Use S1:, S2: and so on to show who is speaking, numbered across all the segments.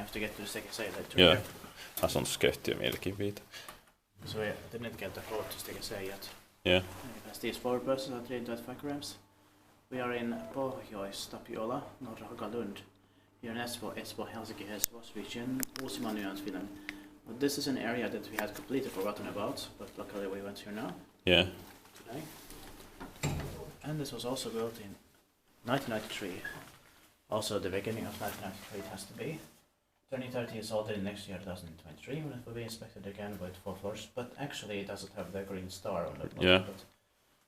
S1: have to get to Stekasei later.
S2: Yeah, asuntoskeittiö Mielikinviita.
S1: So we didn't get the code to Stekasei yet.
S2: Yeah.
S1: Because these power buses are 3.5 grams. We are in Pohjois-Tapiola, Norra-Hagalund. Here in Espoo, Helsinki-Helsingfors region, Uusimaa, Finland. But this is an area that we had completely forgotten about, but luckily we went here now.
S2: Yeah.
S1: Today. And this was also built in 1993. Also the beginning of 1993 it has to be. Turning 30 years old in next year, 2023, when it will be inspected again with 4 floors. But actually it doesn't have the green star on it.
S2: Yeah.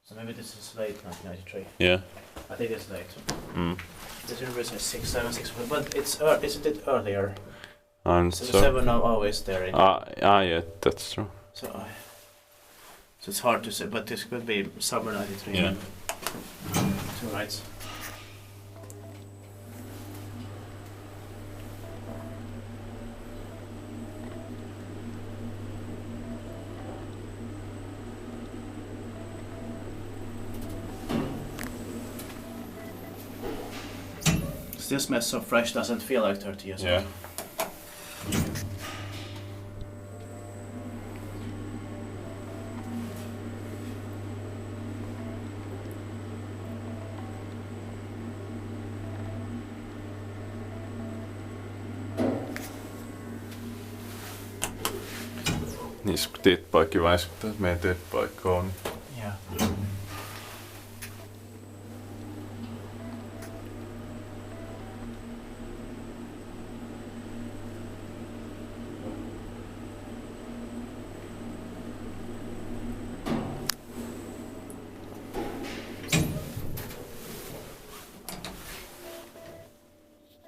S1: So maybe this is late 1993.
S2: Yeah.
S1: I think it's late.
S2: Mm.
S1: This universe has 6, 7, 6, but it's isn't it earlier?
S2: And
S1: So the 7 are always there.
S2: Yeah, that's true.
S1: So it's hard to say, but this could be summer 93.
S2: Yeah.
S1: 2 rights. This smells so fresh, doesn't feel like 30 years old.
S2: Niin kun teetpaikki väistyttää, että meidän teetpaikka on.
S1: Yeah.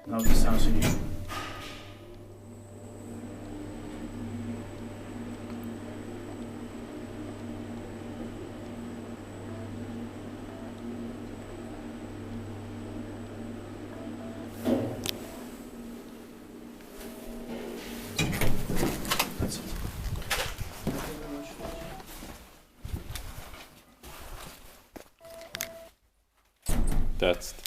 S1: Now this sounds in here. That's it. Thank you very much.
S2: That's